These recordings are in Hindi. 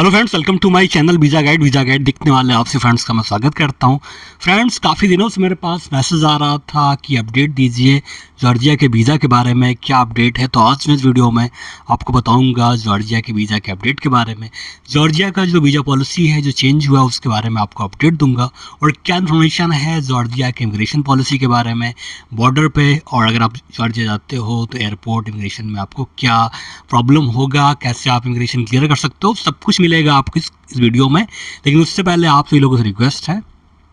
Hello friends, welcome to my channel visa guide दिखने वाले आपसे फ्रेंड्स का मैं स्वागत करता हूं। फ्रेंड्स, काफ़ी दिनों से मेरे पास मैसेज आ रहा था कि अपडेट दीजिए जॉर्जिया के वीज़ा के बारे में, क्या अपडेट है। तो आज मैं इस वीडियो में आपको बताऊंगा जॉर्जिया के वीज़ा के अपडेट के बारे में, जॉर्जिया का जो वीज़ा पॉलिसी है जो चेंज हुआ उसके बारे में आपको अपडेट दूंगा, और क्या इन्फॉर्मेशन है जॉर्जिया के इमिग्रेशन पॉलिसी के बारे में बॉर्डर पे, और अगर आप जॉर्जिया जाते हो तो एयरपोर्ट इमिग्रेशन में आपको क्या प्रॉब्लम होगा, कैसे आप इमिग्रेशन क्लियर कर सकते हो, सब कुछ मिलेगा आपको इस वीडियो में। लेकिन उससे पहले आप सभी लोगों से रिक्वेस्ट है,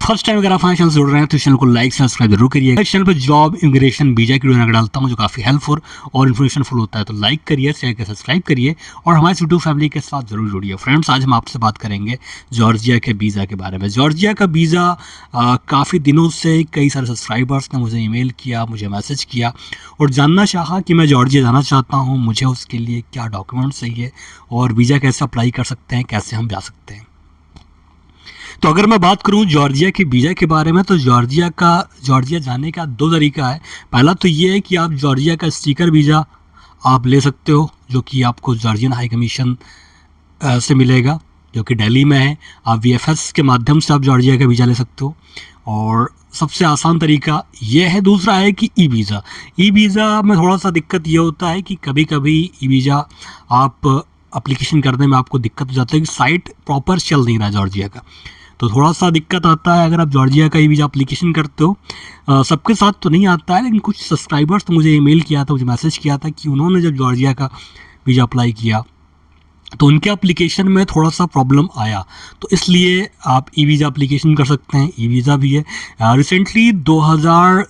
फर्स्ट टाइम अगर आप हमारे चैनल से जुड़ रहे हैं तो चैनल को लाइक सब्सक्राइब जरूर करिए। इस चैनल पर जॉब इमिग्रेशन वीजा की वीडियो डालता हूँ जो काफ़ी हेल्पफुल और इन्फॉर्मेशनफुल होता है, तो लाइक करिए, शेयर करिए, सब्सक्राइब करिए और हमारे यूट्यूब फैमिली के साथ जरूर जुड़िए। फ्रेंड्स, आज हम आपसे बात करेंगे जॉर्जिया के वीज़ा के बारे में। जॉर्जिया का वीज़ा काफ़ी दिनों से कई सारे सब्सक्राइबर्स ने मुझे ईमेल किया, मुझे मैसेज किया और जानना चाहा कि मैं जॉर्जिया जाना चाहता हूँ, मुझे उसके लिए क्या डॉक्यूमेंट्स चाहिए और वीज़ा कैसे अप्लाई कर सकते हैं, कैसे हम जा सकते हैं। तो अगर मैं बात करूं जॉर्जिया के वीज़ा के बारे में, तो जॉर्जिया जाने का दो तरीका है। पहला तो ये है कि आप जॉर्जिया का स्टिकर वीज़ा आप ले सकते हो, जो कि आपको जॉर्जियन हाई कमीशन से मिलेगा, जो कि दिल्ली में है। आप वीएफएस के माध्यम से आप जॉर्जिया का वीज़ा ले सकते हो, और सबसे आसान तरीका ये है। दूसरा है कि ई वीज़ा में थोड़ा सा दिक्कत ये होता है कि कभी कभी ई वीज़ा आप अप्लीकेशन करने में आपको दिक्कत हो जाता है कि साइट प्रॉपर चल नहीं रहा है जॉर्जिया का, तो थोड़ा सा दिक्कत आता है अगर आप जॉर्जिया का ई वीज़ा अप्लीकेशन करते हो। सबके साथ तो नहीं आता है, लेकिन कुछ सब्सक्राइबर्स तो मुझे ईमेल किया था, मुझे मैसेज किया था कि उन्होंने जब जॉर्जिया का वीज़ा अप्लाई किया तो उनके एप्लीकेशन में थोड़ा सा प्रॉब्लम आया, तो इसलिए आप ई वीज़ा एप्लीकेशन कर सकते हैं। ई वीज़ा भी है। रिसेंटली 2000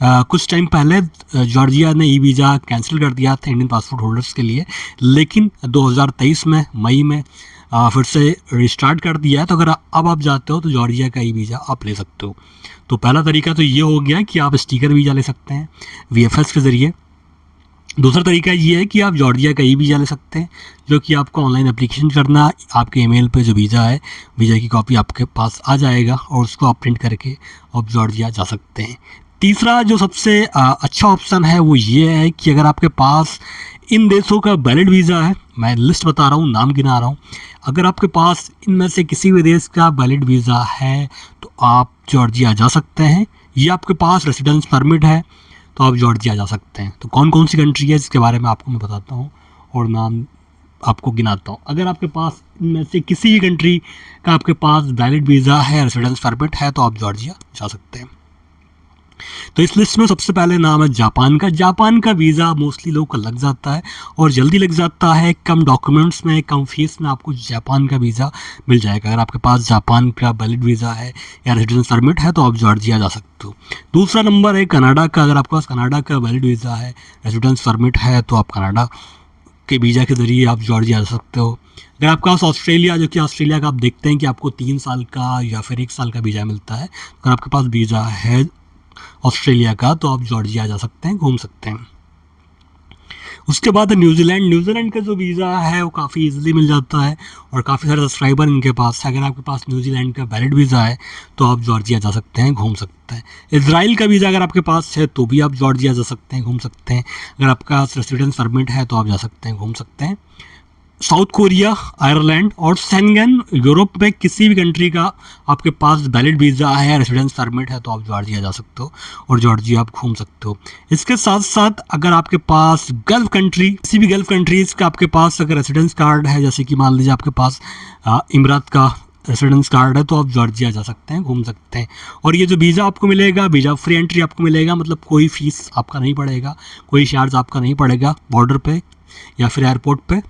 कुछ टाइम पहले जॉर्जिया ने ई वीज़ा कैंसिल कर दिया था इंडियन पासपोर्ट होल्डर्स के लिए, लेकिन 2023 में मई में फिर से रिस्टार्ट कर दिया है। तो अगर अब आप जाते हो तो जॉर्जिया का ई वीज़ा आप ले सकते हो। तो पहला तरीका तो ये हो गया कि आप स्टिकर वीज़ा ले सकते हैं वीएफएस के ज़रिए। दूसरा तरीका ये है कि आप जॉर्जिया का ई वीज़ा ले सकते हैं, जो कि आपको ऑनलाइन एप्लीकेशन करना, आपके ईमेल पे जो वीज़ा है, वीज़ा की कॉपी आपके पास आ जाएगा और उसको आप प्रिंट करके आप जॉर्जिया जा सकते हैं। तीसरा जो सबसे अच्छा ऑप्शन है वो ये है कि अगर आपके पास इन देशों का वैलिड वीज़ा है, मैं लिस्ट बता रहा हूँ, नाम गिना रहा हूँ, अगर आपके पास इनमें से किसी भी देश का वैलिड वीज़ा है तो आप जॉर्जिया जा सकते हैं। ये आपके पास रेसिडेंस परमिट है तो आप जॉर्जिया जा सकते हैं। तो कौन कौन सी कंट्री है इसके बारे में आपको मैं बताता हूँ और नाम आपको गिनाता हूँ। अगर आपके पास इनमें से किसी भी कंट्री का आपके पास वैलिड वीज़ा है, रेसिडेंस परमिट है, तो आप जॉर्जिया जा सकते हैं। तो इस लिस्ट में सबसे पहले नाम है जापान का। जापान का वीज़ा मोस्टली लोगों को लग जाता है और जल्दी लग जाता है, कम डॉक्यूमेंट्स में, कम फीस में आपको जापान का वीज़ा मिल जाएगा। अगर आपके पास जापान का वैलिड वीज़ा है या रेसिडेंस परमिट है तो आप जॉर्जिया जा सकते हो। दूसरा नंबर है कनाडा का। अगर आपके पास कनाडा का वैलिड वीज़ा है, रेसिडेंस परमिट है, तो आप कनाडा के वीज़ा के ज़रिए आप जॉर्जिया जा सकते हो। अगर आपके पास ऑस्ट्रेलिया, जो कि ऑस्ट्रेलिया का आप देखते हैं कि आपको 3 साल का या फिर 1 साल का वीज़ा मिलता है, अगर आपके पास वीज़ा है ऑस्ट्रेलिया का तो आप जॉर्जिया जा सकते हैं, घूम सकते हैं। उसके बाद न्यूजीलैंड का जो वीज़ा है वो काफ़ी इजीली मिल जाता है और काफ़ी सारे सब्सक्राइबर इनके पास है। अगर आपके पास न्यूजीलैंड का वैलिड वीज़ा है तो आप जॉर्जिया जा सकते हैं, घूम सकते हैं। इजराइल का वीज़ा अगर आपके पास है तो भी आप जॉर्जिया जा सकते हैं, घूम सकते हैं। अगर आपका रेसिडेंस परमिट है तो आप जा सकते हैं, घूम सकते हैं। साउथ कोरिया, आयरलैंड और शेंगन, यूरोप में किसी भी कंट्री का आपके पास वैलिड वीज़ा है, रेसिडेंस परमिट है, तो आप जॉर्जिया जा सकते हो और जॉर्जिया आप घूम सकते हो। इसके साथ साथ अगर आपके पास गल्फ कंट्री, किसी भी गल्फ कंट्रीज़ का आपके पास अगर रेसिडेंस कार्ड है, जैसे कि मान लीजिए आपके पास इमरात का रेसिडेंस कार्ड है, तो आप जॉर्जिया जा सकते हैं, घूम सकते हैं। और ये जो वीज़ा आपको मिलेगा, वीज़ा फ्री एंट्री आपको मिलेगा, मतलब कोई फीस आपका नहीं पड़ेगा, कोई चार्ज आपका नहीं पड़ेगा बॉर्डर पे या फिर एयरपोर्ट पे।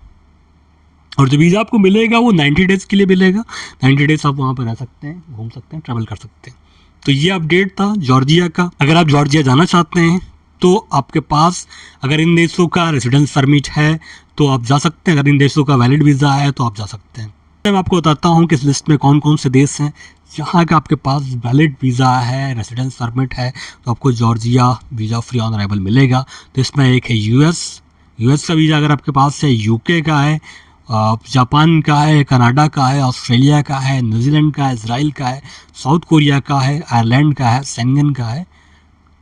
और जो वीज़ा आपको मिलेगा वो 90 डेज़ के लिए मिलेगा। 90 डेज़ आप वहाँ पर रह सकते हैं, घूम सकते हैं, ट्रैवल कर सकते हैं। तो ये अपडेट था जॉर्जिया का। अगर आप जॉर्जिया जाना चाहते हैं तो आपके पास अगर इन देशों का रेसिडेंस परमिट है तो आप जा सकते हैं, अगर इन देशों का वैलिड वीज़ा है तो आप जा सकते हैं। मैं आपको बताता हूँ कि इस लिस्ट में कौन कौन से देश हैं जहाँ का आपके पास वैलिड वीज़ा है, रेसिडेंस परमिट है, तो आपको Georgia visa free on arrival मिलेगा। तो इसमें एक है यूएस का वीज़ा अगर आपके पास है, यूके का है, जापान का है, कनाडा का है, ऑस्ट्रेलिया का है, न्यूजीलैंड का है, इजराइल का है, साउथ कोरिया का है, आयरलैंड का है, शेंगन का है।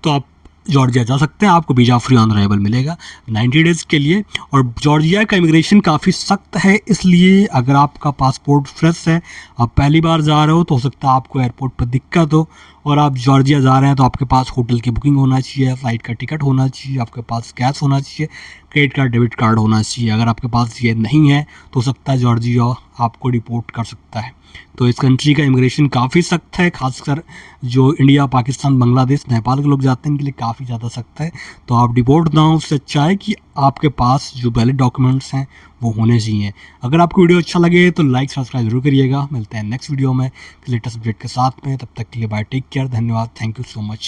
तो आप जॉर्जिया जा सकते हैं, आपको वीज़ा फ्री ऑन अराइवल मिलेगा 90 डेज़ के लिए। और जॉर्जिया का इमिग्रेशन काफ़ी सख्त है, इसलिए अगर आपका पासपोर्ट फ्रेश है, आप पहली बार जा रहे हो, तो हो सकता है आपको एयरपोर्ट पर दिक्कत हो। और आप जॉर्जिया जा रहे हैं तो आपके पास होटल की बुकिंग होना चाहिए, फ़्लाइट का टिकट होना चाहिए, आपके पास कैश होना चाहिए, क्रेडिट कार्ड डेबिट कार्ड होना चाहिए। अगर आपके पास ये नहीं है तो हो सकता है जॉर्जिया आपको डिपोर्ट कर सकता है। तो इस कंट्री का इमिग्रेशन काफ़ी सख्त है, खासकर जो इंडिया, पाकिस्तान, बांग्लादेश, नेपाल के लोग जाते हैं इनके लिए काफ़ी ज़्यादा सख्त है। तो आप डिपोर्ट ना हो, उससे अच्छा है कि आपके पास जो वैलिड डॉक्यूमेंट्स हैं वो होने चाहिए। अगर आपको वीडियो अच्छा लगे तो लाइक सब्सक्राइब जरूर करिएगा। मिलते हैं नेक्स्ट वीडियो में लेटेस्ट अपडेट के साथ में, तब तक के लिए बाय, टेक केयर, धन्यवाद, थैंक यू सो मच।